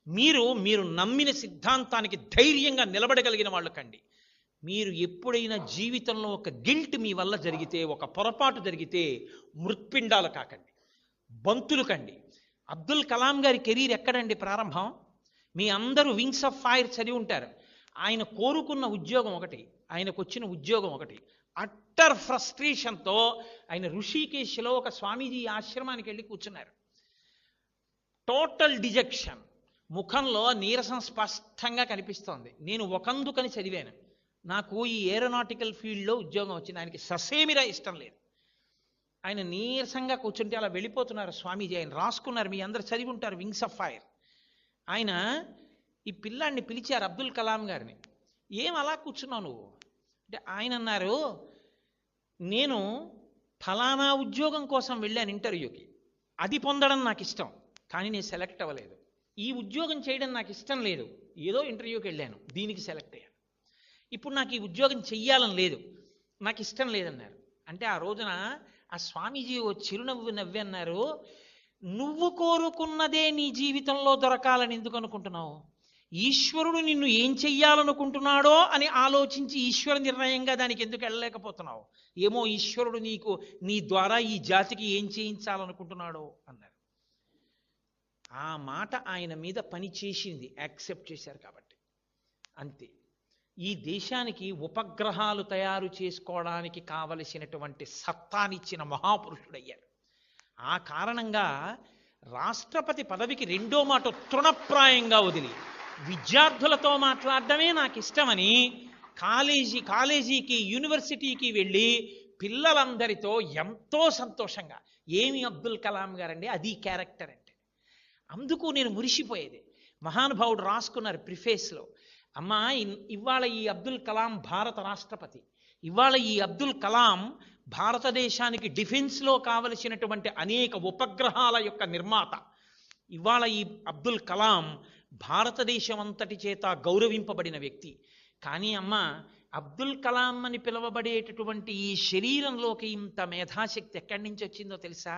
మీరు మీరు నమ్మిన సిద్ధాంతానికి ధైర్యంగా నిలబడగలిగిన వాళ్ళు కండి. మీరు ఎప్పుడైనా జీవితంలో ఒక గిల్ట్ మీ వల్ల జరిగితే, ఒక పొరపాటు జరిగితే మృత్పిండాలు కాకండి, బంతులు కండి. అబ్దుల్ కలాం గారి కెరీర్ ఎక్కడండి ప్రారంభం? మీ అందరూ వింగ్స్ ఆఫ్ ఫైర్ చదివి ఉంటారు. ఆయన కోరుకున్న ఉద్యోగం ఒకటి, ఆయనకు వచ్చిన ఉద్యోగం ఒకటి. అట్టర్ ఫ్రస్ట్రేషన్తో ఆయన ఋషికేశ్లో ఒక స్వామీజీ ఆశ్రమానికి వెళ్ళి కూర్చున్నారు. టోటల్ డిజెక్షన్, ముఖంలో నీరసం స్పష్టంగా కనిపిస్తోంది. నేను ఒకందుకని చదివాను, నాకు ఈ ఏరోనాటికల్ ఫీల్డ్లో ఉద్యోగం వచ్చింది. ఆయనకి ససేమిరా ఇష్టం లేదు. ఆయన నీరసంగా కూర్చుంటే అలా వెళ్ళిపోతున్నారు స్వామీజీ. ఆయన రాసుకున్నారు, మీ అందరు చదివి ఉంటారు వింగ్స్ ఆఫ్ ఫైర్. ఆయన ఈ పిల్లాడిని పిలిచారు, అబ్దుల్ కలాం గారిని. ఏం అలా కూర్చున్నావు నువ్వు అంటే, ఆయన అన్నారు, నేను ఫలానా ఉద్యోగం కోసం వెళ్ళాను ఇంటర్వ్యూకి, అది పొందడం నాకు ఇష్టం, కానీ నేను సెలెక్ట్ అవ్వలేదు. ఈ ఉద్యోగం చేయడం నాకు ఇష్టం లేదు, ఏదో ఇంటర్వ్యూకి వెళ్ళాను, దీనికి సెలెక్ట్ అయ్యాను. ఇప్పుడు నాకు ఈ ఉద్యోగం చెయ్యాలని లేదు, నాకు ఇష్టం లేదన్నారు. అంటే ఆ రోజున ఆ స్వామీజీ ఓ చిరునవ్వు నవ్వి అన్నారు, నువ్వు కోరుకున్నదే నీ జీవితంలో దొరకాలని ఎందుకు అనుకుంటున్నావు? ఈశ్వరుడు నిన్ను ఏం చెయ్యాలనుకుంటున్నాడో అని ఆలోచించి ఈశ్వర నిర్ణయంగా దానికి ఎందుకు వెళ్ళలేకపోతున్నావు? ఏమో ఈశ్వరుడు నీకు నీ ద్వారా ఈ జాతికి ఏం చేయించాలనుకుంటున్నాడో అన్నారు. ఆ మాట ఆయన మీద పని చేసింది, యాక్సెప్ట్ చేశారు కాబట్టి. అంతే. ఈ దేశానికి ఉపగ్రహాలు తయారు చేసుకోవడానికి కావలసినటువంటి సత్తానిచ్చిన మహాపురుషుడయ్యారు. ఆ కారణంగా రాష్ట్రపతి పదవికి రెండో మాట తృణప్రాయంగా వదిలి విద్యార్థులతో మాట్లాడడమే నాకు ఇష్టమని కాలేజీకి యూనివర్సిటీకి వెళ్ళి పిల్లలందరితో ఎంతో సంతోషంగా, ఏమి అబ్దుల్ కలాం గారండి, అది క్యారెక్టర్ అంటే. అందుకు నేను మురిసిపోయేది. మహానుభావుడు రాసుకున్నారు ప్రిఫేస్లో, అమ్మా ఇవాళ ఈ అబ్దుల్ కలాం భారత రాష్ట్రపతి, ఇవాళ ఈ అబ్దుల్ కలాం భారతదేశానికి డిఫెన్స్లో కావలసినటువంటి అనేక ఉపగ్రహాల యొక్క నిర్మాత. ఇవాళ ఈ అబ్దుల్ కలాం భారతదేశం అంతటి చేత గౌరవింపబడిన వ్యక్తి. కానీ అమ్మ, అబ్దుల్ కలాం అని పిలువబడేటటువంటి ఈ శరీరంలోకి ఇంత మేధాశక్తి ఎక్కడి నుంచి వచ్చిందో తెలుసా?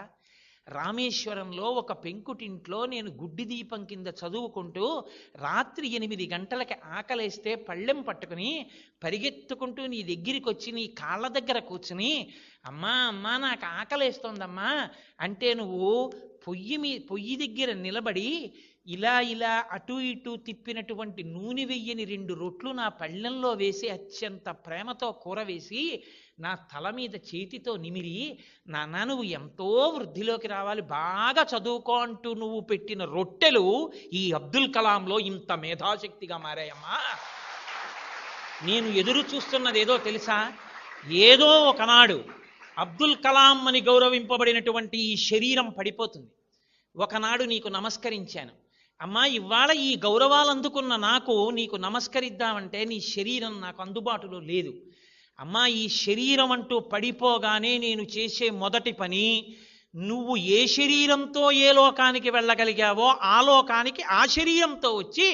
రామేశ్వరంలో ఒక పెంకుటింట్లో నేను గుడ్డి దీపం కింద చదువుకుంటూ రాత్రి 8 గంటలకి ఆకలేస్తే పళ్ళెం పట్టుకుని పరిగెత్తుకుంటూ నీ దగ్గరికి వచ్చి నీ కాళ్ళ దగ్గర కూర్చుని, అమ్మా అమ్మా నాకు ఆకలేస్తోందమ్మా అంటే, నువ్వు పొయ్యి దగ్గర నిలబడి ఇలా అటు ఇటు తిప్పినటువంటి నూనె వెయ్యని 2 రొట్లు నా పళ్ళెంలో వేసి అత్యంత ప్రేమతో కూర వేసి నా తల మీద చేతితో నిమిరి, నాన్న నువ్వు ఎంతో వృద్ధిలోకి రావాలి, బాగా చదువుకో అంటూ నువ్వు పెట్టిన రొట్టెలు ఈ అబ్దుల్ కలాంలో ఇంత మేధాశక్తిగా మారాయమ్మా. నేను ఎదురు చూస్తున్నది ఏదో తెలుసా? ఏదో ఒకనాడు అబ్దుల్ కలాం అని గౌరవింపబడినటువంటి ఈ శరీరం పడిపోతుంది. ఒకనాడు నీకు నమస్కరించాను, అమ్మా ఇవాళ ఈ గౌరవాలు అందుకున్న నాకు నీకు నమస్కరిద్దామంటే నీ శరీరం నాకు అందుబాటులో లేదు. అమ్మా ఈ శరీరం అంటూ పడిపోగానే నేను చేసే మొదటి పని, నువ్వు ఏ శరీరంతో ఏ లోకానికి వెళ్ళగలిగావో ఆ లోకానికి ఆ శరీరంతో వచ్చి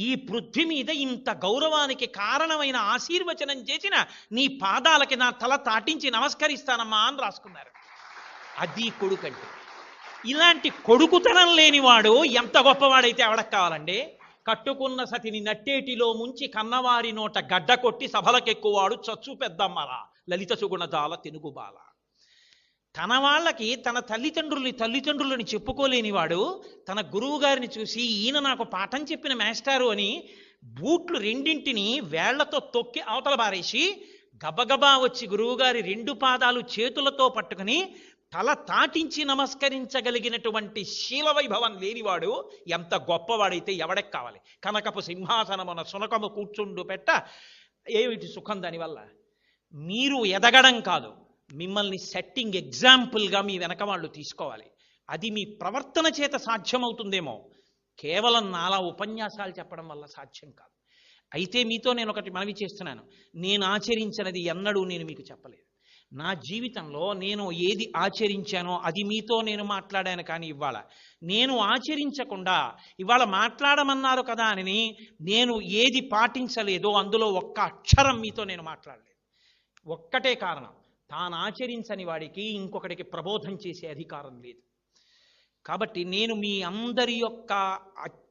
ఈ పృథ్వీ మీద ఇంత గౌరవానికి కారణమైన ఆశీర్వచనం చేసిన నీ పాదాలకి నా తల తాటించి నమస్కరిస్తానమ్మా అని రాసుకున్నారు. అది కొడుకంటే. ఇలాంటి కొడుకుతనం లేనివాడు ఎంత గొప్పవాడైతే ఎవడకు కావాలండి? కట్టుకున్న సతిని నట్టేటిలో ముంచి కన్నవారి నోట గడ్డ కొట్టి సభలకెక్కువాడు చచ్చు పెద్దమ్మరా లలిత సుగుణజాల తెనుగుబాల. తన వాళ్ళకి తన తల్లిదండ్రులని చెప్పుకోలేనివాడు తన గురువు గారిని చూసి, ఈయన నాకు పాఠం చెప్పిన మాస్టారు అని బూట్లు రెండింటిని వేళ్లతో తొక్కి అవతల బారేసి గబగబా వచ్చి గురువుగారి 2 పాదాలు చేతులతో పట్టుకుని తల తాటించి నమస్కరించగలిగినటువంటి శీల వైభవం లేనివాడు ఎంత గొప్పవాడైతే ఎవడెక్ కావాలి? కనకపు సింహాసనమున సునకము కూర్చుండు పెట్ట ఏమిటి సుఖం దానివల్ల? మీరు ఎదగడం కాదు, మిమ్మల్ని సెట్టింగ్ ఎగ్జాంపుల్గా మీ వెనక వాళ్ళు తీసుకోవాలి. అది మీ ప్రవర్తన చేత సాధ్యమవుతుందేమో, కేవలం నాలా ఉపన్యాసాలు చెప్పడం వల్ల సాధ్యం కాదు. అయితే మీతో నేను ఒకటి మనవి చేస్తున్నాను, నేను ఆచరించినది ఎన్నడూ నేను మీకు చెప్పలేదు. నా జీవితంలో నేను ఏది ఆచరించానో అది మీతో నేను మాట్లాడాను. కానీ ఇవాళ నేను ఆచరించకుండా, ఇవాళ మాట్లాడమన్నారు కదా అని నేను ఏది పాటించలేదో అందులో ఒక్క అక్షరం మీతో నేను మాట్లాడలేదు. ఒక్కటే కారణం, తాను ఆచరించని వాడికి ఇంకొకటికి ప్రబోధం చేసే అధికారం లేదు. కాబట్టి నేను మీ అందరి యొక్క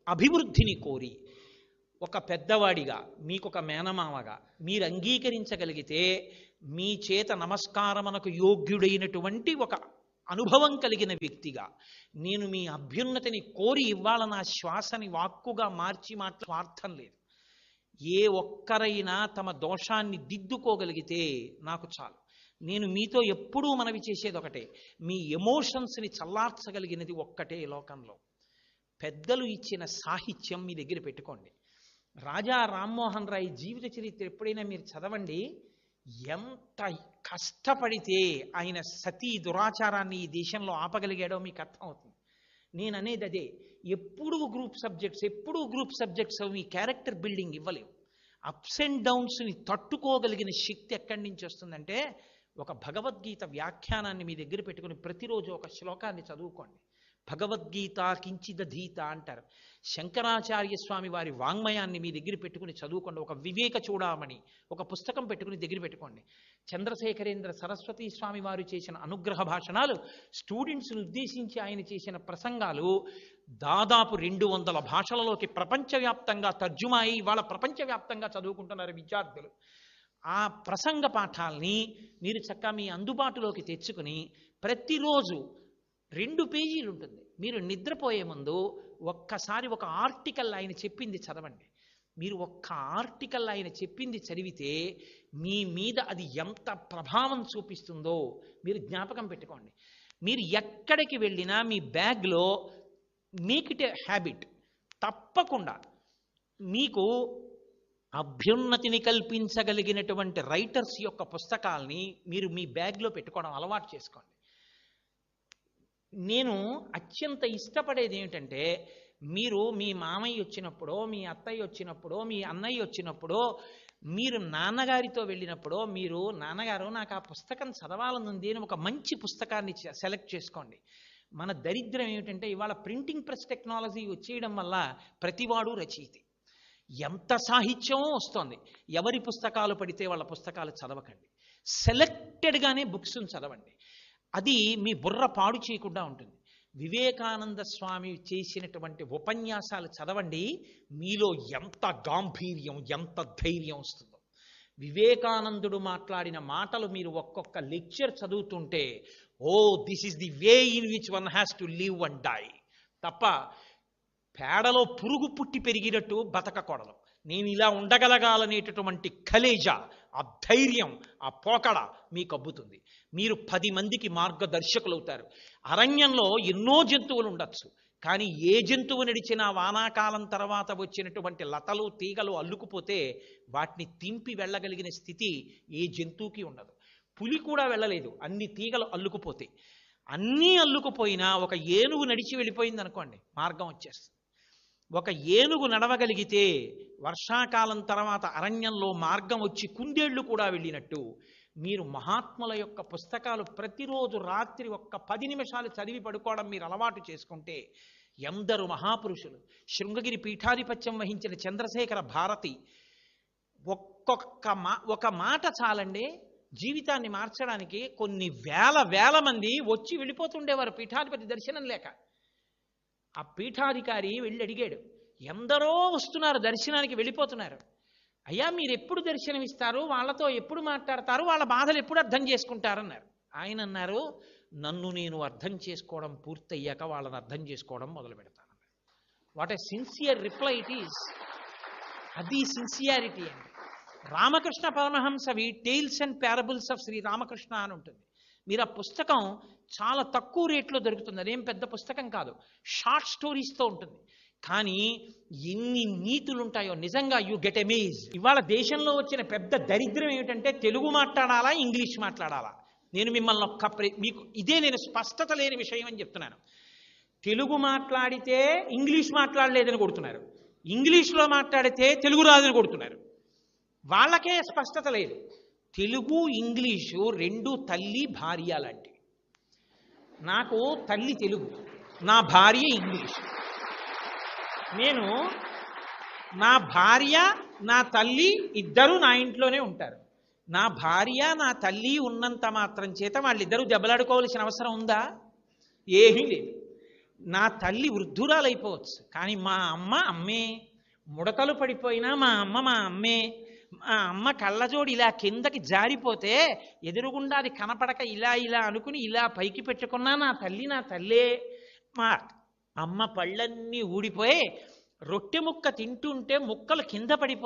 అభివృద్ధిని కోరి ఒక పెద్దవాడిగా మీకొక మేనమామగా మీరు అంగీకరించగలిగితే మీ చేత నమస్కారమునకు యోగ్యుడైనటువంటి ఒక అనుభవం కలిగిన వ్యక్తిగా నేను మీ అభ్యున్నతిని కోరి ఇవ్వాల నా శ్వాసని వాక్కుగా మార్చి స్వార్థం లేదు. ఏ ఒక్కరైనా తమ దోషాన్ని దిద్దుకోగలిగితే నాకు చాలు. నేను మీతో ఎప్పుడూ మనవి చేసేది ఒకటే, మీ ఎమోషన్స్ని చల్లార్చగలిగినది ఒక్కటే లోకంలో. పెద్దలు ఇచ్చిన సాహిత్యం మీ దగ్గర పెట్టుకోండి. రాజా రామ్మోహన్ రాయ్ జీవిత చరిత్ర ఎప్పుడైనా మీరు చదవండి. ఎంత కష్టపడితే ఆయన సతీ దురాచారాన్ని ఈ దేశంలో ఆపగలిగాడో మీకు అర్థమవుతుంది. నేను అనేది అదే, ఎప్పుడూ గ్రూప్ సబ్జెక్ట్స్ మీ క్యారెక్టర్ బిల్డింగ్ ఇవ్వలేవు. అప్స్ అండ్ డౌన్స్ని తట్టుకోగలిగిన శక్తి ఎక్కడి నుంచి వస్తుందంటే, ఒక భగవద్గీత వ్యాఖ్యానాన్ని మీ దగ్గర పెట్టుకుని ప్రతిరోజు ఒక శ్లోకాన్ని చదువుకోండి. భగవద్గీత కించిదధీత అంటారు. శంకరాచార్య స్వామి వారి వాంగ్మయాన్ని మీ దగ్గర పెట్టుకుని చదువుకోండి. ఒక వివేక చూడామణి ఒక పుస్తకం పెట్టుకుని దగ్గర పెట్టుకోండి. చంద్రశేఖరేంద్ర సరస్వతి స్వామి వారు చేసిన అనుగ్రహ భాషణాలు, స్టూడెంట్స్ని ఉద్దేశించి ఆయన చేసిన ప్రసంగాలు దాదాపు 200 భాషలలోకి ప్రపంచవ్యాప్తంగా తర్జుమా అయి ఇవాళ ప్రపంచవ్యాప్తంగా చదువుకుంటున్నారు విద్యార్థులు. ఆ ప్రసంగ పాఠాలని మీరు చక్కగా మీ అందుబాటులోకి తెచ్చుకుని ప్రతిరోజు 2 పేజీలు ఉంటుంది. మీరు నిద్రపోయే ముందు ఒక్కసారి ఒక ఆర్టికల్ ఆయన చెప్పింది చదవండి. మీరు ఒక్క ఆర్టికల్ ఆయన చెప్పింది చదివితే మీ మీద అది ఎంత ప్రభావం చూపిస్తుందో మీరు జ్ఞాపకం పెట్టుకోండి. మీరు ఎక్కడికి వెళ్ళినా మీ బ్యాగ్లో మేక్ ఇట్ ఏ హ్యాబిట్. తప్పకుండా మీకు అభ్యున్నతిని కల్పించగలిగినటువంటి రైటర్స్ యొక్క పుస్తకాల్ని మీరు మీ బ్యాగ్లో పెట్టుకోవడం అలవాటు చేసుకోండి. నేను అత్యంత ఇష్టపడేది ఏమిటంటే, మీరు మీ మామయ్య వచ్చినప్పుడో, మీ అత్తయ్య వచ్చినప్పుడో, మీ అన్నయ్య వచ్చినప్పుడో, మీరు నాన్నగారితో వెళ్ళినప్పుడో, మీరు నాన్నగారు నాకు ఆ పుస్తకం చదవాలనుంది అని ఒక మంచి పుస్తకాన్ని సెలెక్ట్ చేసుకోండి. మన దరిద్రం ఏమిటంటే, ఇవాళ ప్రింటింగ్ ప్రెస్ టెక్నాలజీ వచ్చేయడం వల్ల ప్రతివాడు రచయితే. ఎంత సాహిత్యమో వస్తోంది. ఎవరి పుస్తకాలు పడితే వాళ్ళ పుస్తకాలు చదవకండి. సెలెక్టెడ్గానే బుక్స్ని చదవండి. అది మీ బుర్ర పాడు చేయకుండా ఉంటుంది. వివేకానంద స్వామి చేసినటువంటి ఉపన్యాసాలు చదవండి. మీలో ఎంత గాంభీర్యం, ఎంత ధైర్యం వస్తుందో. వివేకానందుడు మాట్లాడిన మాటలు మీరు ఒక్కొక్క లెక్చర్ చదువుతుంటే, oh this is the way in which one has to live and die తప్ప పేడలో పురుగు పుట్టి పెరిగినట్టు బతకకూడదు. నేను ఇలా ఉండగలగాలనేటటువంటి కలేజా, ఆ ధైర్యం, ఆ పోకడ మీకు అబ్బుతుంది. మీరు 10 మందికి మార్గదర్శకులు అవుతారు. అరణ్యంలో ఎన్నో జంతువులు ఉండొచ్చు, కానీ ఏ జంతువు నడిచినా వానాకాలం తర్వాత వచ్చినటువంటి లతలు తీగలు అల్లుకుపోతే వాటిని తింపి వెళ్ళగలిగిన స్థితి ఏ జంతువుకి ఉండదు. పులి కూడా వెళ్ళలేదు, అన్ని తీగలు అల్లుకుపోతాయి. అన్నీ అల్లుకుపోయినా ఒక ఏనుగు నడిచి వెళ్ళిపోయింది అనుకోండి, మార్గం వచ్చేస్తుంది. ఒక ఏనుగు నడవగలిగితే వర్షాకాలం తర్వాత అరణ్యంలో మార్గం వచ్చి కుందేళ్లు కూడా వెళ్ళినట్టు, మీరు మహాత్ముల యొక్క పుస్తకాలు ప్రతిరోజు రాత్రి ఒక్క 10 నిమిషాలు చదివి పడుకోవడం మీరు అలవాటు చేసుకుంటే, ఎందరు మహాపురుషులు, శృంగగిరి పీఠాధిపత్యం వహించిన చంద్రశేఖర భారతి ఒక మాట చాలండి జీవితాన్ని మార్చడానికి. కొన్ని వేల మంది వచ్చి వెళ్ళిపోతుండేవారు పీఠాధిపతి దర్శనం లేక. ఆ పీఠాధికారి వెళ్ళి అడిగాడు, ఎందరో వస్తున్నారు దర్శనానికి, వెళ్ళిపోతున్నారు. అయ్యా మీరు ఎప్పుడు దర్శనం ఇస్తారు, వాళ్ళతో ఎప్పుడు మాట్లాడతారు, వాళ్ళ బాధలు ఎప్పుడు అర్థం చేసుకుంటారన్నారు. ఆయన అన్నారు, నన్ను నేను అర్థం చేసుకోవడం పూర్తయ్యాక వాళ్ళని అర్థం చేసుకోవడం మొదలు పెడతాను. What a sincere reply it is. అది సిన్సియారిటీ అండి. రామకృష్ణ పరమహంసవి tales and parables of Shri Ramakrishna అని ఉంటుంది. మీరు ఆ పుస్తకం చాలా తక్కువ రేట్లో దొరుకుతుంది. అదేం పెద్ద పుస్తకం కాదు, షార్ట్ స్టోరీస్తో ఉంటుంది. కానీ ఎన్ని నీతులు ఉంటాయో నిజంగా యు గెట్ అమేజ్. ఇవాళ దేశంలో వచ్చిన పెద్ద దరిద్రం ఏమిటంటే, తెలుగు మాట్లాడాలా ఇంగ్లీష్ మాట్లాడాలా. నేను మిమ్మల్ని మీకు ఇదే నేను స్పష్టత లేని విషయం అని చెప్తున్నాను. తెలుగు మాట్లాడితే ఇంగ్లీష్ మాట్లాడలేదని కొడుతున్నారు, ఇంగ్లీష్లో మాట్లాడితే తెలుగు రాదని కొడుతున్నారు. వాళ్ళకే స్పష్టత లేదు. తెలుగు ఇంగ్లీషు 2 తల్లి భార్య లాంటివి. నాకు తల్లి తెలుగు, నా భార్య ఇంగ్లీష్. నేను నా భార్య నా తల్లి ఇద్దరు నా ఇంట్లోనే ఉంటారు. నా భార్య నా తల్లి ఉన్నంత మాత్రం చేత వాళ్ళిద్దరూ దెబ్బలాడుకోవాల్సిన అవసరం ఉందా? ఏమీ లేదు. నా తల్లి వృద్ధురాలైపోవచ్చు, కానీ మా అమ్మ అమ్మే. ముడతలు పడిపోయినా మా అమ్మే. మా అమ్మ కళ్ళజోడు ఇలా కిందకి జారిపోతే ఎదురుగుండా అది కనపడక ఇలా ఇలా అనుకుని ఇలా పైకి పెట్టుకున్నా నా తల్లే. మా అమ్మ పళ్ళన్నీ ఊడిపోయి రొట్టె ముక్క తింటుంటే ముక్కలు కింద పడిపో